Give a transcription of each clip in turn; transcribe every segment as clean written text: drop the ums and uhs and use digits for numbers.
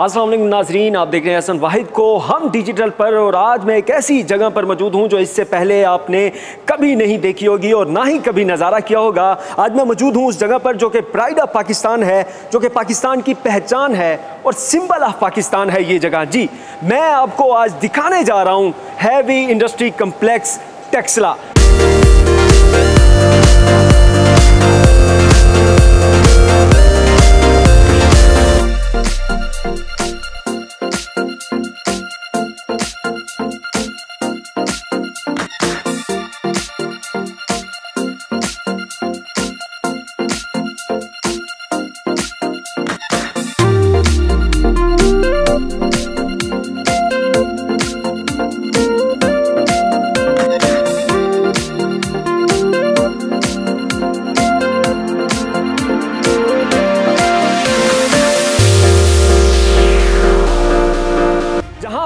अस्सलाम वालेकुम नाज़रीन, आप देख रहे हैं हसन वाहिद को हम डिजिटल पर। और आज मैं एक ऐसी जगह पर मौजूद हूं जो इससे पहले आपने कभी नहीं देखी होगी और ना ही कभी नज़ारा किया होगा। आज मैं मौजूद हूं उस जगह पर जो कि प्राइड ऑफ पाकिस्तान है, जो कि पाकिस्तान की पहचान है और सिंबल ऑफ पाकिस्तान है ये जगह। जी, मैं आपको आज दिखाने जा रहा हूँ हैवी इंडस्ट्री कम्प्लेक्स टेक्सला।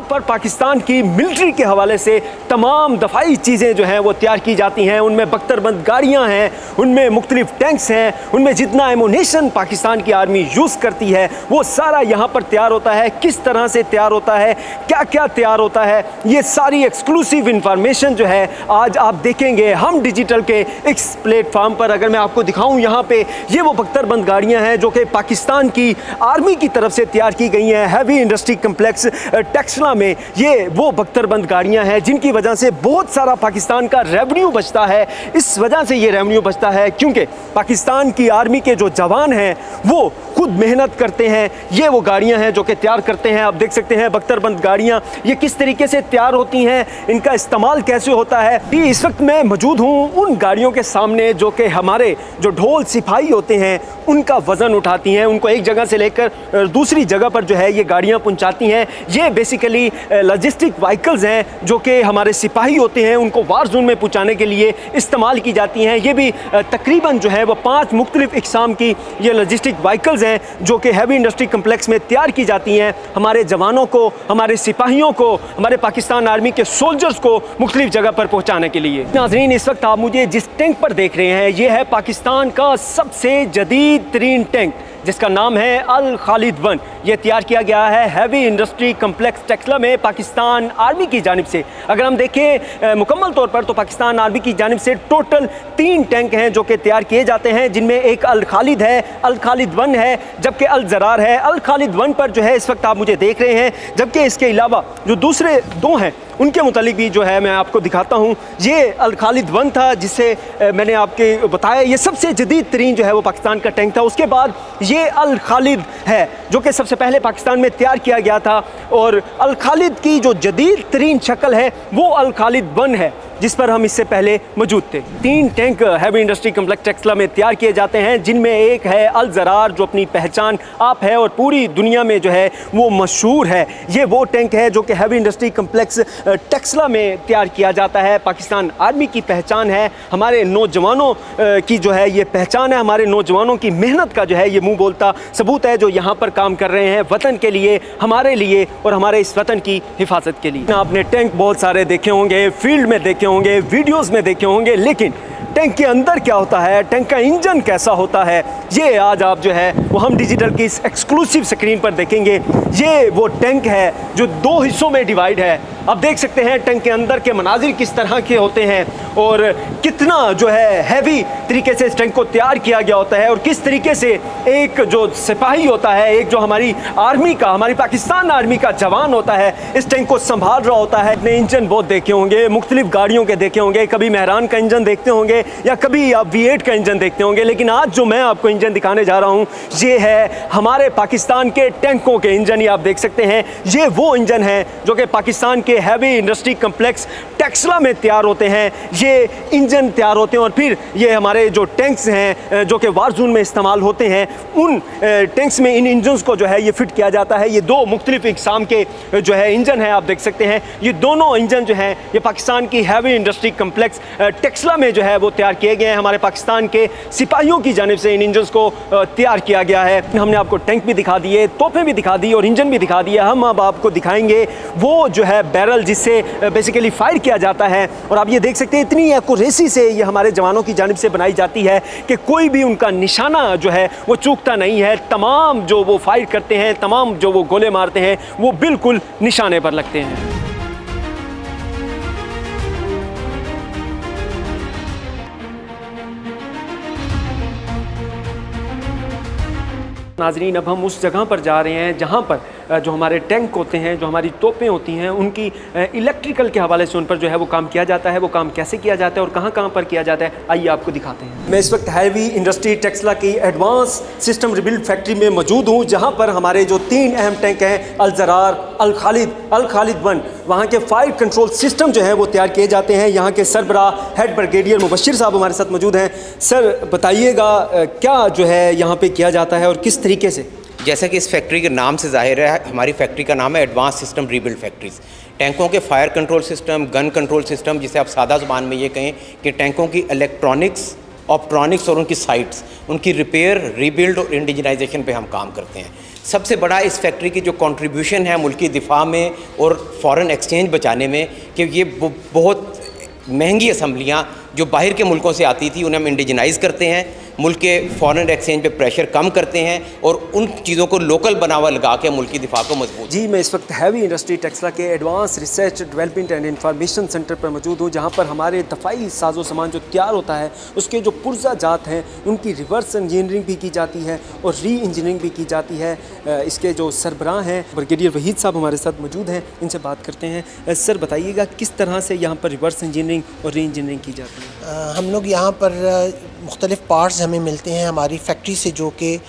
पर पाकिस्तान की मिलिट्री के हवाले से तमाम दफाई चीज़ें जो हैं वो तैयार की जाती हैं। उनमें बख्तरबंद गाड़ियां हैं, उनमें मुख्तलिफ टैंक्स हैं, उनमें जितना एमुनेशन पाकिस्तान की आर्मी यूज़ करती है वो सारा यहाँ पर तैयार होता है। किस तरह से तैयार होता है, क्या क्या तैयार होता है, ये सारी एक्सक्लूसिव इंफॉर्मेशन जो है आज आप देखेंगे हम डिजिटल के इस प्लेटफॉर्म पर। अगर मैं आपको दिखाऊँ यहाँ पे ये वो बख्तरबंद गाड़ियाँ हैं जो कि पाकिस्तान की आर्मी की तरफ से तैयार की गई हैं। हैवी इंडस्ट्री कम्प्लेक्स टेक्सला में ये वो बख्तरबंद गाड़ियां हैं जिनकी वजह से बहुत सारा पाकिस्तान का रेवेन्यू बचता है। इस वजह से ये रेवेन्यू बचता है क्योंकि पाकिस्तान की आर्मी के जो जवान हैं वो खुद मेहनत करते हैं। ये वो गाड़ियां हैं जो कि तैयार करते हैं। आप देख सकते हैं बख्तरबंद गाड़ियां ये किस तरीके से तैयार होती हैं, इनका इस्तेमाल कैसे होता है। इस वक्त मैं मौजूद हूँ उन गाड़ियों के सामने जो कि हमारे जो ढोल सिपाही होते हैं उनका वज़न उठाती हैं, उनको एक जगह से लेकर दूसरी जगह पर जो है ये गाड़ियाँ पहुँचाती हैं। ये बेसिकली लॉजिस्टिक व्हीकल्स हैं जो कि हमारे सिपाही होते हैं उनको वार जोन में पहुँचाने के लिए इस्तेमाल की जाती हैं। ये भी तकरीबन जो है वो 5 मुख्तलिफ इक़साम की ये लॉजिस्टिक व्हीकल्स हैं जो कि हैवी इंडस्ट्री कम्प्लेक्स में तैयार की जाती हैं हमारे जवानों को, हमारे सिपाहियों को, हमारे पाकिस्तान आर्मी के सोल्जर्स को मुख्तलिफ जगह पर पहुँचाने के लिए। नाज़रीन, इस वक्त आप मुझे जिस टैंक पर देख रहे हैं ये है पाकिस्तान का सबसे जदीद तरीन टैंक जिसका नाम है अल खालिद 1। ये तैयार किया गया है हैवी इंडस्ट्री कम्प्लेक्स टेक्सला में पाकिस्तान आर्मी की जानिब से। अगर हम देखें मुकम्मल तौर पर तो पाकिस्तान आर्मी की जानिब से टोटल 3 टैंक हैं जो कि तैयार किए जाते हैं, जिनमें एक अल खालिद है, अल खालिद 1 है, जबकि अल ज़रार है। अल खालिद 1 पर जो है इस वक्त आप मुझे देख रहे हैं, जबकि इसके अलावा जो दूसरे 2 हैं उनके मुतालिक भी जो है मैं आपको दिखाता हूँ। ये अल खालिद 1 था जिससे मैंने आपके बताया ये सबसे जदीद तरीन जो है वो पाकिस्तान का टैंक था। उसके बाद ये अल खालिद है जो कि सबसे पहले पाकिस्तान में तैयार किया गया था। और अल खालिद की जो जदीद तरीन शक्ल है वो अल खालिद 1 है जिस पर हम इससे पहले मौजूद थे। 3 tank heavy industry complex Taxila में तैयार किए जाते हैं, जिनमें एक है अल ज़रार जो अपनी पहचान आप है और पूरी दुनिया में जो है वो मशहूर है। ये वो टैंक है जो कि हैवी इंडस्ट्री कम्प्लेक्स टेक्सला में तैयार किया जाता है। पाकिस्तान आर्मी की पहचान है, हमारे नौजवानों की जो है ये पहचान है, हमारे नौजवानों की मेहनत का जो है ये मुँह बोलता सबूत है जो यहाँ पर काम कर रहे हैं वतन के लिए, हमारे लिए और हमारे इस वतन की हिफाजत के लिए। आपने टैंक बहुत सारे देखे होंगे, फील्ड में देखे होंगे, वीडियोस में देखे होंगे, लेकिन टैंक के अंदर क्या होता है, टैंक का इंजन कैसा होता है, ये आज आप जो है वो हम डिजिटल की इस एक्सक्लूसिव स्क्रीन पर देखेंगे। ये वो टैंक है जो 2 हिस्सों में डिवाइड है। अब देख सकते हैं टैंक के अंदर के मनाजिर किस तरह के होते हैं और कितना जो है हैवी तरीके से इस टैंक को तैयार किया गया होता है और किस तरीके से एक जो सिपाही होता है, एक जो हमारी आर्मी का, हमारी पाकिस्तान आर्मी का जवान होता है इस टैंक को संभाल रहा होता है। अपने इंजन बहुत देखे होंगे, मुख्तलिफ गाड़ियों के देखे होंगे, कभी मेहरान का इंजन देखते होंगे या कभी आप V8 का इंजन देखते होंगे, लेकिन आज जो मैं आपको इंजन दिखाने जा रहा हूँ ये है हमारे पाकिस्तान के टैंकों के इंजन। ये आप देख सकते हैं ये वो इंजन है जो कि पाकिस्तान के हैवी इंडस्ट्री कम्प्लेक्स टेक्सला में तैयार होते हैं। ये इंजन तैयार होते हैं और फिर ये हमारे जो टैंक्स हैं जो कि वार जोन में इस्तेमाल होते हैं उन टैंक्स में इन इंजन्स को जो है ये फिट किया जाता है। ये 2 मुख्तलिफ इक़साम के जो है इंजन है, आप देख सकते हैं ये दोनों इंजन जो हैं ये पाकिस्तान की हैवी इंडस्ट्री कम्प्लेक्स टेक्सला में जो है वो तैयार किए गए हैं। हमारे पाकिस्तान के सिपाहियों की जानिब से इन इंजन्स को तैयार किया गया है। हमने आपको टैंक भी दिखा दिए, तोपें भी दिखा दी और इंजन भी दिखा दिए। हम अब आपको दिखाएंगे वो जो है बैरल जिससे बेसिकली फायर किया जाता है। और आप ये देख सकते हैं इतनी एक्यूरेसी से ये हमारे जवानों की जानिब से बनाई जाती है कि कोई भी उनका निशाना जो है वो चूकता नहीं है। तमाम जो वो फायर करते हैं, तमाम जो वो गोले मारते हैं, वो बिल्कुल निशाने पर लगते हैं। नाज़रीन, अब हम उस जगह पर जा रहे हैं जहाँ पर जो हमारे टैंक होते हैं, जो हमारी तोपें होती हैं, उनकी इलेक्ट्रिकल के हवाले से उन पर जो है वो काम किया जाता है। वो काम कैसे किया जाता है और कहाँ कहाँ पर किया जाता है, आइए आपको दिखाते हैं। मैं इस वक्त हैवी इंडस्ट्री टेक्सला की एडवांस सिस्टम रिबिल्ड फैक्ट्री में मौजूद हूँ, जहाँ पर हमारे जो 3 अहम टैंक हैं, अल ज़रार, अल खालिद 1, वहाँ के फायर कंट्रोल सिस्टम जो है वो तैयार किए जाते हैं। यहाँ के सरबराह हेड ब्रिगेडियर मुबशिर साहब हमारे साथ मौजूद हैं। सर बताइएगा क्या जो है यहाँ पे किया जाता है और किस तरीके से? जैसा कि इस फैक्ट्री के नाम से जाहिर है, हमारी फैक्ट्री का नाम है एडवांस सिस्टम रीबिल्ड फैक्ट्रीज़। टैंकों के fire control system, gun control system, जिसे आप सादा ज़ुबान में ये कहें कि टैंकों की इलेक्ट्रॉनिक्स, ऑप्ट्रॉनिक्स और उनकी साइट्स, उनकी रिपेयर, रीबिल्ड और इंडिजनाइजेशन पे हम काम करते हैं। सबसे बड़ा इस फैक्ट्री की जो कंट्रीब्यूशन है मुल्की दिफा में और फॉरेन एक्सचेंज बचाने में, कि ये बहुत महंगी असम्बलियाँ जो बाहर के मुल्कों से आती थी उन्हें हम इंडिजनाइज़ करते हैं, मुल्क के फॉरेन एक्सचेंज पे प्रेशर कम करते हैं और उन चीज़ों को लोकल बनावा लगा के मुल्की दिफा को मजबूत। जी, मैं इस वक्त हैवी इंडस्ट्री टेक्सला के advance research development and information centre पर मौजूद हूँ, जहाँ पर हमारे दफाई साजो सामान जो तैयार होता है उसके जो पुर्जा जात हैं उनकी रिवर्स इंजीनियरिंग भी की जाती है और री इंजीनियरिंग भी की जाती है। इसके जो सरबराह हैं ब्रिगेडियर वहीद साहब हमारे साथ मौजूद हैं, इनसे बात करते हैं। सर बताइएगा किस तरह से यहाँ पर रिवर्स इंजीनियरिंग और री इंजीनियरिंग की जाती है? हम लोग यहाँ पर मुख्तलिफ़ पार्ट्स हमें मिलते हैं हमारी फैक्ट्री से, जो कि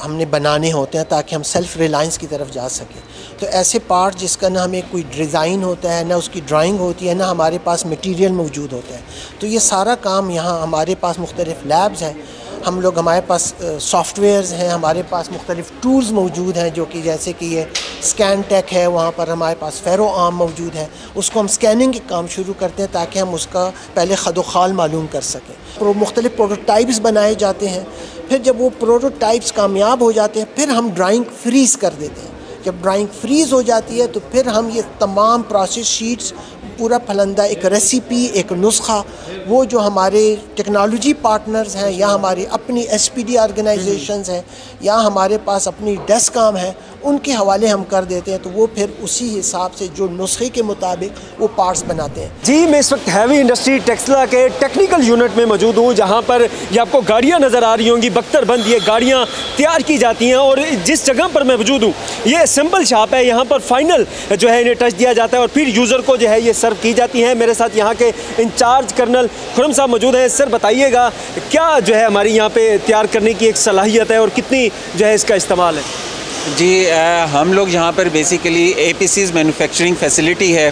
हमने बनाने होते हैं ताकि हम सेल्फ़ रिलायंस की तरफ जा सकें। तो ऐसे पार्ट जिसका ना हमें कोई डिज़ाइन होता है, ना उसकी ड्राइंग होती है, ना हमारे पास मटेरियल मौजूद होता है। तो ये सारा काम यहाँ हमारे पास मुख्तलिफ़ लैब्स हैं, हम लोग हमारे पास सॉफ्टवेयर्स हैं, हमारे पास मुख्तलिफ़ टूल्स मौजूद हैं, जो कि जैसे कि ये स्कैन टेक है, वहाँ पर हमारे पास फेरो आर्म मौजूद है। उसको हम स्कैनिंग के काम शुरू करते हैं ताकि हम उसका पहले खदोखाल मालूम कर सकें। मुख्तलिफ़ प्रोटोटाइप्स बनाए जाते हैं, फिर जब वो प्रोटोटाइप्स कामयाब हो जाते हैं फिर हम ड्राइंग फ्रीज़ कर देते हैं। जब ड्राइंग फ्रीज़ हो जाती है तो फिर हम ये तमाम प्रोसेस शीट्स, पूरा फलंदा, एक रेसिपी, एक नुस्खा, वो जो हमारे टेक्नोलॉजी पार्टनर्स हैं या हमारी अपनी SPD ऑर्गेनाइजेशंस हैं या हमारे पास अपनी डेस्कॉम है, उनके हवाले हम कर देते हैं। तो वो फिर उसी हिसाब से जो नुस्खे के मुताबिक वो पार्ट्स बनाते हैं। जी, मैं इस वक्त हैवी इंडस्ट्री टेक्सला के टेक्निकल यूनिट में मौजूद हूँ, जहाँ पर ये आपको गाड़ियाँ नज़र आ रही होंगी, बख्तरबंद ये गाड़ियाँ तैयार की जाती हैं। और जिस जगह पर मैं मौजूद हूँ ये असेंबल शॉप है, यहाँ पर फाइनल जो है इन्हें टच दिया जाता है और फिर यूज़र को जो है ये सर्व की जाती हैं। मेरे साथ यहाँ के इंचार्ज कर्नल खुरम साहब मौजूद हैं। सर बताइएगा क्या जो है हमारी यहाँ पे तैयार करने की एक सलाहियत है और कितनी जो है इसका इस्तेमाल है? जी, हम लोग यहाँ पर बेसिकली APCs मैन्युफैक्चरिंग फैसिलिटी है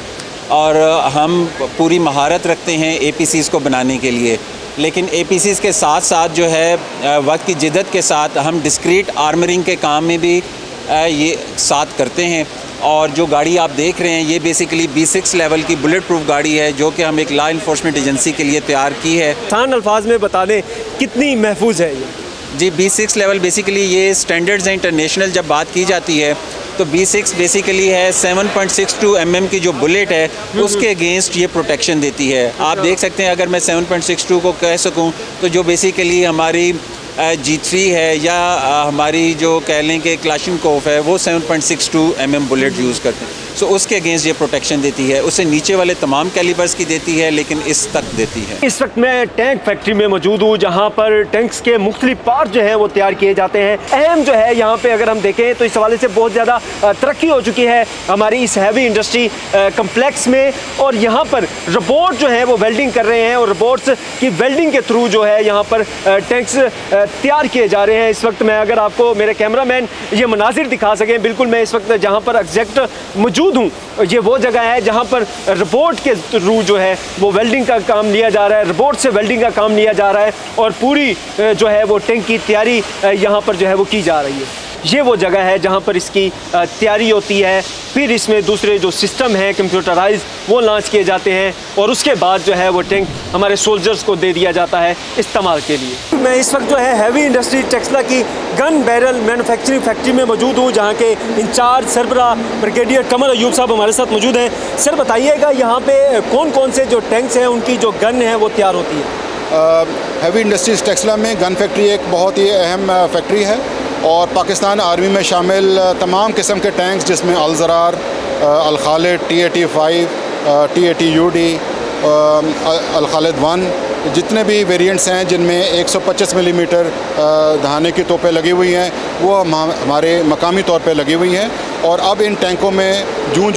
और हम पूरी महारत रखते हैं APCs को बनाने के लिए। लेकिन APCs के साथ साथ जो है वक्त की जिद्दत के साथ हम डिस्क्रीट आर्मरिंग के काम में भी ये साथ करते हैं। और जो गाड़ी आप देख रहे हैं ये बेसिकली B6 लेवल की बुलेट प्रूफ गाड़ी है, जो कि हम एक लॉ इन्फोर्समेंट एजेंसी के लिए तैयार की है। आसान अल्फाज में बता दें कितनी महफूज है ये? जी, B6 लेवल बेसिकली ये स्टैंडर्ड्स हैं इंटरनेशनल। जब बात की जाती है तो B6 बेसिकली है 7.62 mm की जो बुलेट है उसके अगेंस्ट ये प्रोटेक्शन देती है। आप देख सकते हैं, अगर मैं 7.62 को कह सकूं तो जो बेसिकली हमारी G3 है या हमारी जो कह लें कि क्लाशनकोफ है वो 7.62 mm बुलेट यूज़ करते हैं। सो उसके अगेंस्ट ये प्रोटेक्शन देती है, उससे नीचे वाले तमाम कैलिबर्स की देती है लेकिन इस तक देती है। इस वक्त मैं टैंक फैक्ट्री में मौजूद हूँ, जहाँ पर टैंक्स के मुख्तलिफ पार्ट जो हैं वो तैयार किए जाते हैं। अहम जो है यहाँ पे अगर हम देखें तो इस हवाले से बहुत ज़्यादा तरक्की हो चुकी है हमारी इस हैवी इंडस्ट्री कम्प्लेक्स में। और यहाँ पर रोबोट जो है वो वेल्डिंग कर रहे हैं और रोबोट्स की वेल्डिंग के थ्रू जो है यहाँ पर टैंक्स तैयार किए जा रहे हैं। इस वक्त मैं अगर आपको मेरे कैमरामैन ये मनाजिर दिखा सकें, बिल्कुल मैं इस वक्त जहाँ पर एग्जैक्ट मौजूद हूँ, ये वो जगह है जहाँ पर रोबोट के थ्रू जो है वो वेल्डिंग का काम लिया जा रहा है, रोबोट से वेल्डिंग का काम लिया जा रहा है और पूरी जो है वो टैंक की तैयारी यहाँ पर जो है वो की जा रही है। ये वो जगह है जहाँ पर इसकी तैयारी होती है। फिर इसमें दूसरे जो सिस्टम हैं कंप्यूटराइज वो लॉन्च किए जाते हैं और उसके बाद जो है वो टैंक हमारे सोल्जर्स को दे दिया जाता है इस्तेमाल के लिए। मैं इस वक्त जो है हैवी इंडस्ट्री टेक्सला की गन बैरल मैन्युफैक्चरिंग फैक्ट्री में मौजूद हूँ, जहाँ के इंचार्ज सरबरा ब्रिगेडियर कमर अयूब साहब हमारे साथ मौजूद हैं। सर बताइएगा यहाँ पे कौन कौन से जो टैंक्स हैं उनकी जो गन है वो तैयार होती है? हैवी इंडस्ट्रीज टेक्सला में गन फैक्ट्री एक बहुत ही अहम फैक्ट्री है और पाकिस्तान आर्मी में शामिल तमाम किस्म के टैंक्स जिसमें अल-ज़रार, अल-खालिद, T-85, T-80UD, अल-खालिद 1, जितने भी वेरिएंट्स हैं जिनमें 125 मिलीमीटर धाने की तोपें लगी हुई हैं वो हमारे मकामी तौर पे लगी हुई हैं। और अब इन टैंकों में जूं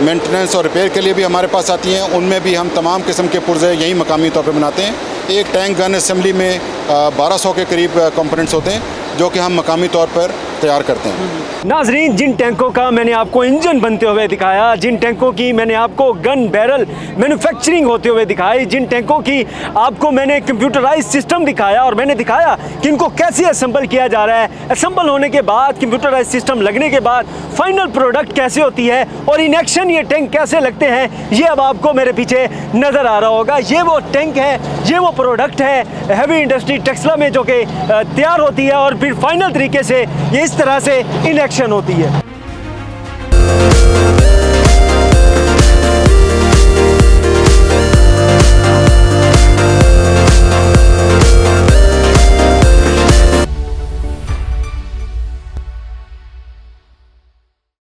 मेंटेनेंस और रिपेयर के लिए भी हमारे पास आती हैं, उनमें भी हम तमाम किस्म के पुर्जे यहीं मकामी तौर पे बनाते हैं। एक टैंक गन असेंबली में 1200 के करीब कंपोनेंट्स होते हैं जो कि हम मकामी तौर पर तैयार करते हैं। नाजरीन, जिन टैंकों का मैंने आपको इंजन बनते हुए दिखाया, जिन टैंकों की मैंने आपको गन बैरल मैन्युफैक्चरिंग होते हुए दिखाई, जिन टैंकों की आपको मैंने कंप्यूटराइज सिस्टम दिखाया और मैंने दिखाया कि इनको कैसे असेंबल किया जा रहा है, असेंबल होने के बाद कंप्यूटराइज सिस्टम लगने के बाद फाइनल प्रोडक्ट कैसे होती है और इन एक्शन ये टैंक कैसे लगते हैं, ये अब आपको मेरे पीछे नज़र आ रहा होगा। ये वो टैंक है, ये वो प्रोडक्ट है हैवी इंडस्ट्री टेक्सला में जो कि तैयार होती है और फिर फाइनल तरीके से ये इस तरह से इन एक्शन होती है।